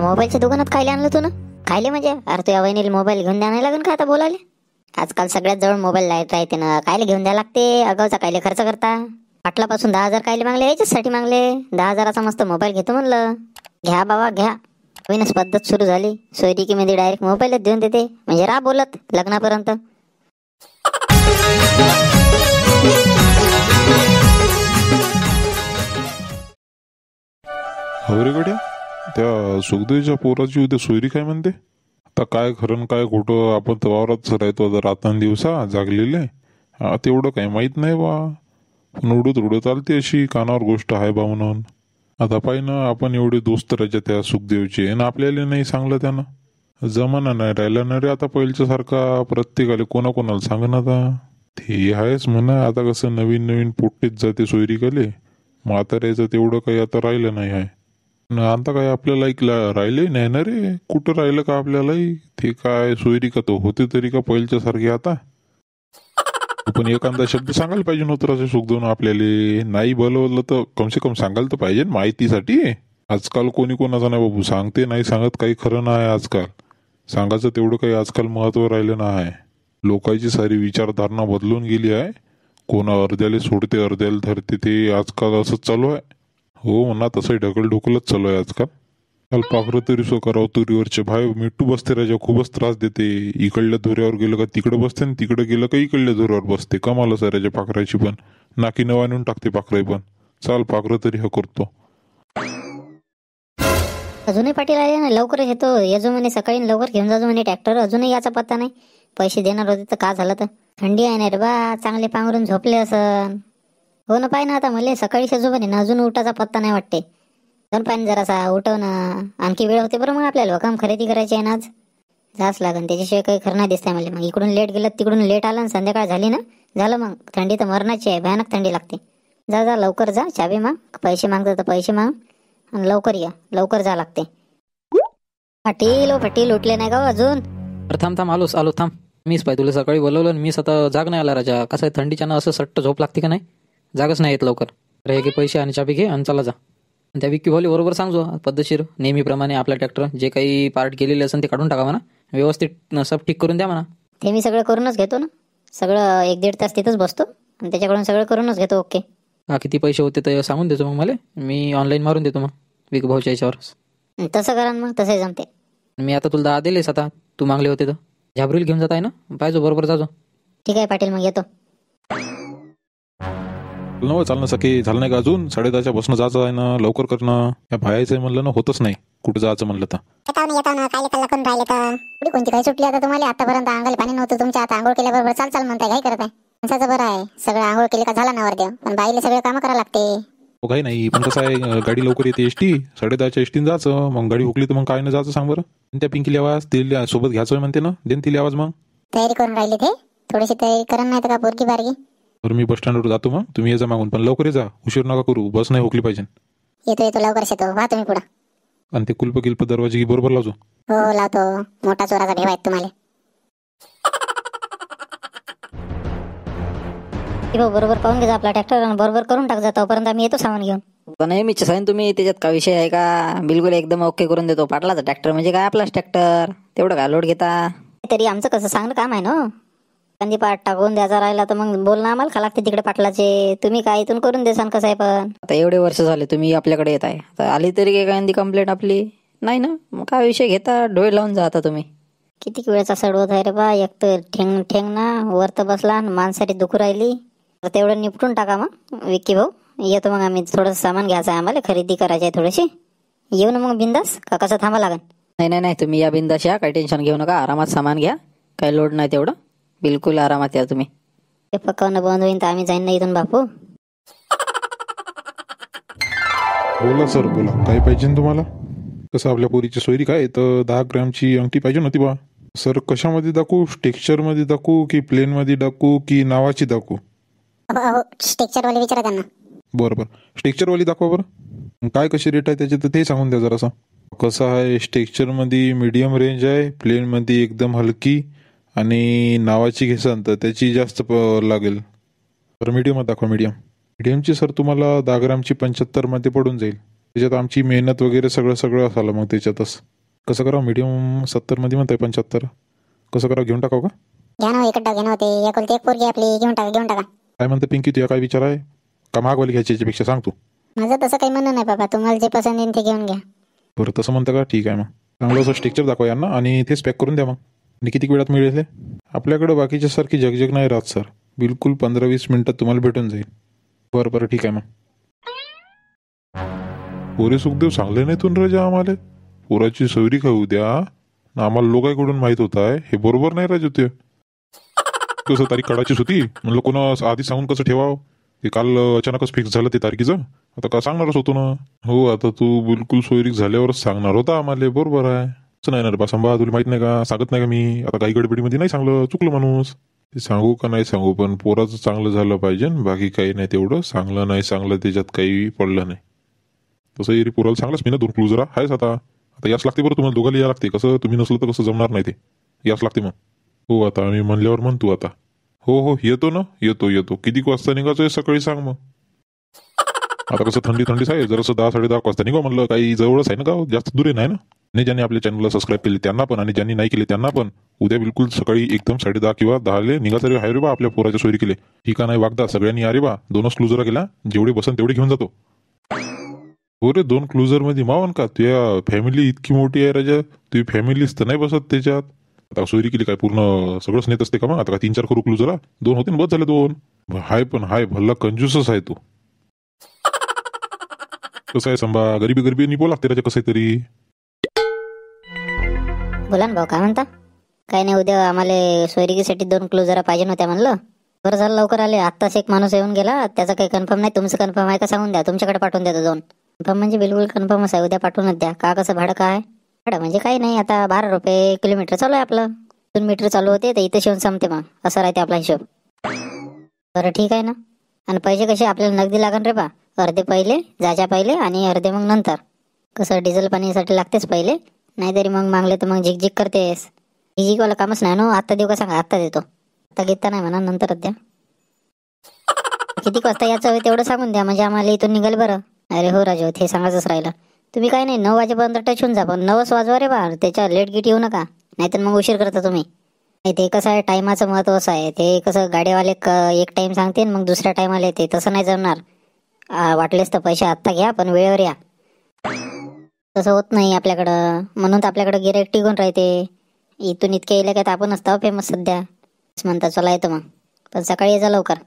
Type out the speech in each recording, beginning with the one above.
मोबाईलच्या दुकानात कायले आणलं तू ना? कायले म्हणजे? अरे तुझ्या वहिनीला मोबाईल घेऊन द्या नाही लागेल का आता बोलायला? आजकाल सगळ्यात जवळ मोबाईल लाईट राहते ना, कायले घेऊन द्या लागते? अगावचा कायले खर्च करता? पाटलापासून 10,000 कायले मागले? याच्यासाठी मागले 10,000चा मस्त मोबाईल घेतो म्हणलं. घ्या बाबा घ्या. नवीनच पद्धत सुरू झाली, सोयरिकीमध्ये डायरेक्ट मोबाईलच देऊन देते, म्हणजे रा बोलत लग्नापर्यंत. हवरे गड्या, त्या सुखदेवीच्या पोराची उद्या सोयरी काय म्हणते? आता काय खरं न काय खोटं, आपण तर वावरात राहतो आता रात्रंदिवसा जागलेले. तेवढं काही माहीत नाही बा, पण उडत उडत आलती अशी कानावर गोष्ट आहे बा म्हणून. आता पाहि ना, आपण एवढे दोस्त राहायचे त्या सुखदेवचे आणि आपल्याला नाही सांगलं त्यानं. जमाना नाही राहिला ना रे आता पहिल्याच्या सारखा, प्रत्येकाला कोणाकोणाला सांगन आता. ते आहेच म्हणा, आता कसं नवीन नवीन पोट्टीच जाते सोयरीकाले, म्हाताऱ्याचं तेवढं काही आता राहिलं नाही आहे. आता काय आपल्याला ऐकलं राहिले नाही ना रे, कुठं राहिलं का आपल्यालाही? ते काय सोयरी का तो होते तरी का पहिल्याच्या सारखे आता? पण एखादा शब्द सांगायला पाहिजे नव्हतं असं सुख देऊन आपल्याला. नाही बोलवलं तर कमसे कम सांगायला तर पाहिजे माहितीसाठी. आजकाल कोणी कोणाचा नाही बाबू, सांगते नाही सांगत काही खरं नाही आजकाल. सांगायचं तेवढं काही आजकाल महत्व राहिलं नाही. लोकांची सारी विचारधारणा बदलून गेली आहे. कोणा अर्ध्याला सोडते अर्ध्याला धरते, ते आजकाल असंच चालू आहे. हो म्हणा, तसंही ढकल ढुकलच चालू आहे आजकाल. काल पाखरं तरी सो करावं तुरीवरचे भाई, मिठू बसते राजा, खूपच त्रास देते. इकडल्या धुऱ्यावर गेलं का तिकडे बसते, आणि तिकडे गेलं का इकडल्या धुऱ्यावर बसते. कमालच आहे राजा पाखराची पण, नाकी नवा नेऊन टाकते पाखराई पण. चाल पाखरं तरी हा करतो. अजूनही पाटील आले ना, लवकरच येतो येजो म्हणे, सकाळी लवकर घेऊन जाजो म्हणे ट्रॅक्टर. अजूनही याचा पत्ता नाही. पैसे देणार होते तर का झालं? तर थंडी आहे ना रे बा, चांगले पांघरून झोपले असन. हो ना, पाय ना आता मले सकाळी शेजो म्हणे ना, अजून उठाचा पत्ता नाही वाटते. दोन पाणी जरासा उठव ना, आणखी वेळ होते बरं मग आपल्याला काम खरेदी करायची आहे ना, आज जास लागन. त्याच्याशिवाय काही खरं नाही दिसतंय मला. मग इकडून लेट गेलं तिकडून लेट आलं, संध्याकाळ झाली ना, झालं मग. थंडी तर मरणाची आहे, भयानक थंडी लागते. जा जा लवकर जा, चाबी माग, पैसे मागतो तर पैसे माग, आणि लवकर या, लवकर जा लागते. पाटील उठले नाही का हो अजून? थांब थांब, आलो थांब. मीच पाय तुला सकाळी बोलवलं आणि मीच आता जाग नाही आला राजा. कसं आहे थंडीच्या ना, असं सट्ट झोप लागते का नाही, जागच नाही येत लवकर. रे की पैसे आणि चाबी घे आणि चला जा. आणि त्या विक्की भाऊली बरोबर सांगजो पद्धतशीर, नेहमीप्रमाणे आपला ट्रॅक्टर जे काही पार्ट केलेले असेल ते काढून टाका म्हणा, व्यवस्थित सब ठीक करून द्या म्हणा. ते मी सगळं करूनच घेतो ना, सगळं 1-1.5 तास तिथंच बसतो आणि त्याच्याकडून सगळं करूनच घेतो. ओके. किती पैसे होते तर सांगून देतो मग मला, मी ऑनलाईन मारून देतो मग विक्की भाऊच्या याच्यावर. तसं करा मग, तसंही जमते. मी आता तुला 10 दिलेस, आता तू मागले होते तर झाबरील घेऊन जात आहे ना, पाहिजो बरोबर जाजो. ठीक आहे पाटील, मग येतो. चालणं सके झालं नाही का अजून? 10:30च्या बसणं जायचं आहे ना, लवकर करणं. त्या भायाचं म्हणलं ना, होतच नाही कुठं जायचं म्हणलं तर. येताव ना काय कल्ला करून राहिले तर पुढे कोणती काय सुटली आता तुम्हाला? आतापर्यंत अंगाला पाणी नव्हतं तुमच्या, आता आंघोळ केल्याबरोबर चाल म्हणताय, काय करत आहे? माणसाचं बरं आहे, सगळं आंघोळ केले का झाला नवर देव, पण बाईला सगळे कामं करावं लागते. हो काही नाही, पण कसं आहे, गाडी लवकर येते एसटी, 10:30च्या एसटीने जायचं. मग गाडी हुकली तर मग काय नाही जायचं सांग बरं. त्या पिंकीला आवाज तिला सोबत घ्यायचं म्हणते ना, देन तिला आवाज. मग तयारी करून राहिले ते, थोडीशी तयारी करून नाही तर का पोरकी बारगी. तर मी बस स्टँडवर जातो, मग तुम्ही यायचा मागून, पण लवकर जा, उशीर नका करू, बस नाही हुकली पाहिजे. येतो लवकर येतो, वा तुम्ही पुढं. आणि ते कुल्प दरवाजे बरोबर लावतो. हो लावतो, मोठा चोराचा भेव आहे तुम्हाला. बरोबर पाहून घे आपला ट्रॅक्टर आणि बरोबर करून टाक, तोपर्यंत आम्ही येतो सामान घेऊन. नाही मी सांगेन, तुम्ही त्याच्यात काय विषय आहे का? बिलकुल एकदम ओके करून देतो. पाटलाचा ट्रॅक्टर म्हणजे काय आपलाच ट्रॅक्टर, तेवढं काय लोड घेता? तरी आमचं कसं सांगणं काम आहे ना, कंदी पाठ टाकून द्यायचा राहिला तर मग बोलणं आम्हाला खा लागते तिकडे पाटलाचे. तुम्ही काय इथून करून देसान कसं आहे? पण आता एवढे वर्ष झाले तुम्ही आपल्याकडे येत आहे, आता आली तरी काय कांदी कंप्लेंट आपली नाही ना, मग काय विषय घेता? डोळे लावून जा आता तुम्ही. किती वेळचा सडवत आहे रे बा, एक तर ठेंग ना वर तर बसला, माणसाठी दुखू राहिली. तर तेवढं निपटून टाका मग विक्की भाऊ. येतो मग आम्ही, थोडंसं सामान घ्यायचं आहे आम्हाला, खरेदी करायची आहे थोडीशी. येऊ ना मग बिंदास, का कसं थांबा लागेल? नाही तुम्ही या बिंदास या, काही टेन्शन घेऊ नका, आरामात सामान घ्या, काही लोड नाही तेवढं, बिलकुल आरामात या तुम्ही. ते पकवणं बंद होईन तर आम्ही जाईन ना इथून बापू. बोला सर बोला, काय पाहिजे तुम्हाला? कसं आपल्या पोरीची सोयरी काय तर 10 ग्रॅमची अंगठी पाहिजे नव्हती बा. सर कशामध्ये दाखवू? स्ट्रक्चरमध्ये दाखवू की प्लेनमध्ये दाखवू की नावाची दाखवू? स्ट्रक्चरवाले विचारा त्यांना. बरं स्ट्रक्चरवाली दाखवा बरं. काय कशी रेट आहे त्याची तर ते सांगून द्या जरासं. कसं आहे, स्ट्रक्चरमध्ये मीडियम रेंज आहे, प्लेनमध्ये एकदम हलकी, आणि नावाची घेसान तर त्याची जास्त लागेल. तर मीडियमच दाखवा. मीडियमची सर तुम्हाला 10 ग्रामची 75 मध्ये पडून जाईल. त्याच्यात आमची मेहनत वगैरे सगळं सगळं झालं मग त्याच्यातच. कसं करावं मीडियम 70 मध्ये म्हणताय 75 कसं करावं घेऊन टाकावं का? घ्या ना एकटा घ्या ना होते एकुलती एक पोरगी आपली घेऊन टाका. काय म्हणते पिंकी तुझ्या काय विचार आहे का महागवाली घ्यायची याच्यापेक्षा सांग तू. माझं तसं काही म्हणणं नाही बाबा तुम्हाला जे पसंत येईल ते घेऊन घ्या. बरं तसं म्हणतं का ठीक आहे मग चांगलं असं स्ट्रक्चर दाखवा यांना आणि तेच पॅक करून द्या मग. आणि किती वेळात मिळेल हे? आपल्याकडे बाकीच्या सारखी जगजग नाही राहत सर. बिलकुल 15-20 मिनिटात तुम्हाला भेटून जाईल. बरं ठीक आहे मग. पोरे सुखदेव चांगले नाही तून राजा आम्हाला. पोराची सोयरी खाऊ द्या ना आम्हाला लोकांकडून माहित होत आहे हे बरोबर नाही राजू ते. कसं तारीख काढायचीच होती म्हणलं कोणा आधी सांगून कसं ठेवावं. ते काल अचानकच फिक्स झालं ते तारखेचं. आता का सांगणारच होतो ना. हो आता तू बिलकुल सोयरीक झाल्यावरच सांगणार होता आम्हाला. बरोबर आहे असं नाही ना रे बा संभा तुला माहित नाही का सांगत नाही का मी. आता काही गडबडीमध्ये नाही सांगलं चुकलं माणूस. ते सांगू का नाही सांगू पण पोराचं चांगलं झालं पाहिजे बाकी काही नाही तेवढं. चांगलं नाही चांगलं त्याच्यात काही पडलं नाही. तसं एरी पोराला सांगलाच मी ना 2 क्लूजर आहेच आता याच लागते बरं तुम्हाला दोघांना या लागते. कसं तुम्ही नसलं तर कसं जमणार नाही ते याच लागते मग. हो आता आम्ही म्हणल्यावर म्हण तू आता. हो येतो ना येतो किती वाजता निघायचं सकाळी सांग मग. आता कसं थंडीच आहे जरासं 10-10:30 वाजता निघा म्हणलं. काही जवळच आहे ना गाव जास्त दूर नाही ना. आणि ज्यांनी आपल्या चॅनलला सबस्क्राईब केले त्यांना पण आणि ज्यांनी नाही केले त्यांना पण उद्या बिलकुल सकाळी एकदम 10:30 किंवा 10 निघायचं रे. हाय रे बा आपल्या पोराच्या सोयरी केले ठिका नाही वागदा सगळ्यांनी या रे बा. 2च क्लुजर गेला जेवढे बसन तेवढे घेऊन जातो. हो रे 2 क्लुजर मध्ये मावन का तुझ्या फॅमिली इतकी मोठी आहे राजा. तुझी फॅमिलीच तर नाही बसत त्याच्यात. आता सोयरी केली काय पूर्ण सगळंच नेत असते का मग. आता का 3-4 करू क्लुजरा 2 होते ना बस झाले 2. हाय भल्ला कंजूसच आहे तू. कसं आहे संभा गरीबी निपो लागते राजा कसं तरी. बोला ना भाऊ काय म्हणता. काही नाही उद्या आम्हाला सोयरिकीसाठी 2 क्लोजरा पाहिजे होत्या म्हणलं. बरं झालं लवकर आले. आत्ताच एक माणूस येऊन गेला त्याचा काही कन्फर्म नाही. तुमचं कन्फर्म आहे का सांगून द्या. तुमच्याकडे पाठवून देतो 2. कन्फर्म म्हणजे बिलकुल कन्फर्मच आहे. उद्या पाठवूनच द्या. का कसं भाडं काय भाडं म्हणजे काही नाही. आता 12 रुपये किलोमीटर चालू आहे आपलं. 2 मीटर चालू होते तर इथं शिवून संपते मग असं राहते आपला हिशोब. बरं ठीक आहे ना. आणि पैसे कसे आपल्याला नगदी लागन रे बा. अर्धे पहिले जायच्या पहिले आणि अर्धे मग नंतर. कसं डिझेल पाणीसाठी लागतेच पहिले नाहीतरी मग मागले तर मग झिकझिक करतेस. झिकवाला कामच नाही ना. आत्ता देऊ का सांगा. आत्ता देतो. आता घेता नाही म्हणा नंतरच द्या. किती वाजता याचं हवे तेवढं सांगून द्या म्हणजे आम्हाला इथून निघाल बरं. अरे हो राजू हे सांगायचंच राहिलं. तुम्ही काय नाही 9 वाजेपर्यंत टच होऊन जा पण 9च वाजवा रे बा. त्याच्या लेट गिट येऊ नका नाहीतर मग उशीर करता तुम्ही. नाही ते कसं आहे टायमाचं महत्व असं आहे. ते कसं गाडीवाले एक टाइम सांगते मग दुसऱ्या टायमाला येते तसं नाही जमणार. वाटलेस तर पैसे आत्ता घ्या पण वेळेवर या. तसं होत नाही आपल्याकडं म्हणून तर आपल्याकडं गिऱ्हाईक टिकून राहते. इथून इतके येईल काय आपण असतो फेमस सध्या म्हणता. चला येतो मग पण सकाळी ये जा लवकर.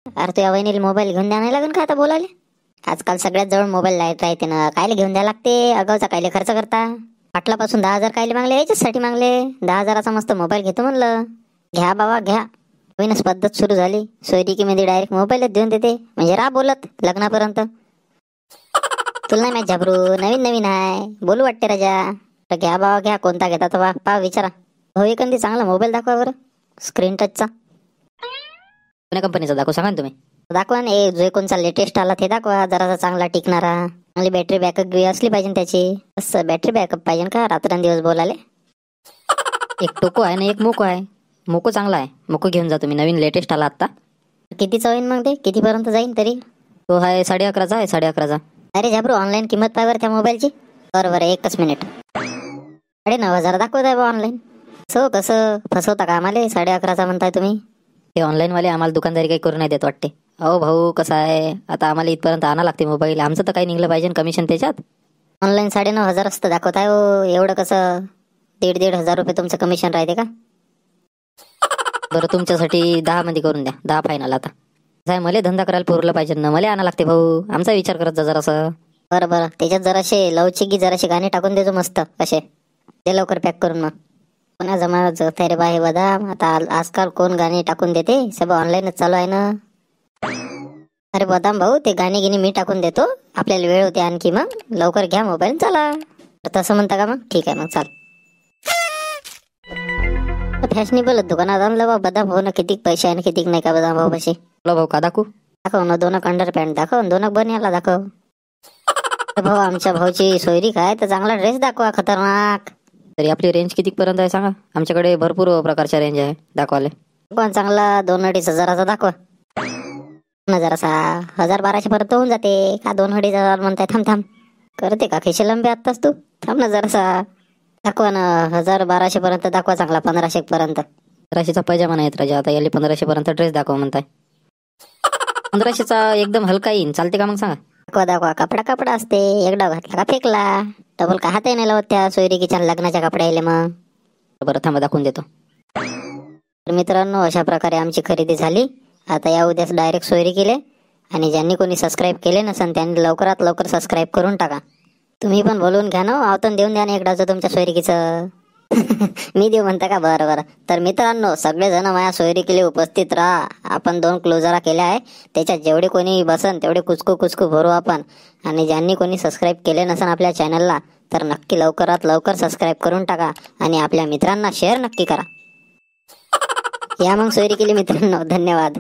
अरे तू या वहिनीला मोबाईल घेऊन द्या नाही लागेल का आता बोलायला. आजकाल सगळ्यात जवळ मोबाईल लाईट राहते ना. कायले घेऊन द्या लागते. अगावचा कायले खर्च करता. पाटलापासून 10,000 कायले मागले याच्यासाठी मागले. 10,000चा मस्त मोबाईल घेतो म्हणलं. घ्या बाबा घ्या. होईनच पद्धत सुरू झाली. सोयरिकीमध्ये डायरेक्ट मोबाईलच देऊन देते म्हणजे राह बोलत लग्नापर्यंत. तुला नाही माहित झाबरू नवीन आहे बोलू वाटते राजा. तर घ्या बाबा घ्या. कोणता घेता तर पा विचारा. हो एखादी चांगला मोबाईल दाखवा बरं. स्क्रीन टचचा कोण्या कंपनीचा दाखवू सांगा ना तुम्ही. दाखवा ना. जो कोणचा लेटेस्ट आला ते दाखवा. जरासा चांगला टिकणारा. चांगली बॅटरी बॅकअप असली पाहिजे त्याची. असं बॅटरी बॅकअप पाहिजे का रात्रंदिवस बोलाले. एक टोको आहे ना एक मोको आहे. मोको चांगला आहे. मोको घेऊन जा तुम्ही नवीन लेटेस्ट आला आता. कितीचं होईन मग ते कितीपर्यंत जाईन तरी. तो आहे 11.5चा आहे 11.5चा. अरे झाबरू ऑनलाईन किंमत पाय बरं त्या मोबाईलची. बरं 1 मिनिट. 9,500 दाखवत आहे बा ऑनलाईन. सो कसं फसवता का आम्हाला. 11.5चा म्हणताय तुम्ही. हे ऑनलाईनवाले आम्हाला दुकानदारी काही करू नाही देत वाटते. अहो भाऊ कसं आहे आता आम्हाला इथपर्यंत आणा लागते मोबाईल. आमचं तर काही निघलं पाहिजे कमिशन त्याच्यात. ऑनलाईन 9,500 असतं दाखवत आहे हो. एवढं कसं 1,500 रुपये तुमचं कमिशन राहते का. बरं तुमच्यासाठी 10 मध्ये करून द्या. 10 फायनल. आता काय मला धंदा करायला पुरलं पाहिजे ना. मला आणा लागते भाऊ. आमचा विचार करत जा जरासं. बरं त्याच्यात जराशे लवचिकी जराशे गाणी टाकून देतो मस्त असे. ते लवकर पॅक करून मग. पुन्हा जमा जगत रे बा हे बदाम. आता आजकाल कोण गाणी टाकून देते. सगळं ऑनलाईनच चालू आहे ना. अरे बदाम भाऊ ते गाणी गिनी मी टाकून देतो. आपल्याला वेळ होते आणखी मग लवकर घ्या मोबाईल चला. तसं म्हणता का मग ठीक आहे मग चाल. फॅशनेबल दुकानात आणलं बा बदाम भाऊ ना. किती पैसे आहे ना किती नाही का बदाम भाऊ पैसे. भाऊ का दाखवू. दाखव ना. 2 अंडर पॅन्ट दाखव 2 बनियाला दाखव. भाऊ आमच्या भाऊची सोयरी काय तर चांगला ड्रेस दाखवा खतरनाक. तरी आपली रेंज किती पर्यंत आहे सांगा. आमच्याकडे भरपूर प्रकारच्या रेंज आहे दाखवाले. पण चांगला 2-2.5 हजाराचा दाखवा. ना जरासा 1000-1200 पर्यंत होऊन जाते का 2-2.5 म्हणताय. थांब करते का खिशे लंबे आत्ताच तू. थांब ना जरासा दाखवा ना. 1000-1200 पर्यंत दाखवा चांगला. 1500 पर्यंत. 1500चा पैजामा नाहीत राजा. आता याले 1500 पर्यंत ड्रेस दाखव म्हणताय. 1500चा एकदम हलका येईन. चालते का मग सांगा. दाखवा. कपडा असते. एकदा घातला का फेकला. डबल का हातही नाही लावत त्या सोयरिकीच्या लग्नाच्या कपड्याले मग. बरं थांबा दाखवून देतो. तर मित्रांनो, अशा प्रकारे आमची खरेदी झाली. आता या उद्याच डायरेक्ट सोयरी केले. आणि ज्यांनी कोणी सबस्क्राईब केले नसन त्यांनी लवकरात लवकर सबस्क्राईब करून टाका. तुम्ही पण बोलवून घ्या ना. आवतन देऊन द्या ना एकदाचं तुमच्या सोयरिकीचं. मी देऊ म्हणता का. बरं. तर मित्रांनो, सगळेजण माझ्या सोयरिकीला उपस्थित राहा. आपण 2 क्लोजरा केल्या आहे. त्याच्यात जेवढे कोणी बसन तेवढे कुचकू भरू आपण. आणि ज्यांनी कोणी सबस्क्राईब केले नसन आपल्या चॅनलला तर नक्की लवकरात लवकर सबस्क्राईब करून टाका. आणि आपल्या मित्रांना शेअर नक्की करा. या मग सोयरिकीला मित्रांनो. धन्यवाद.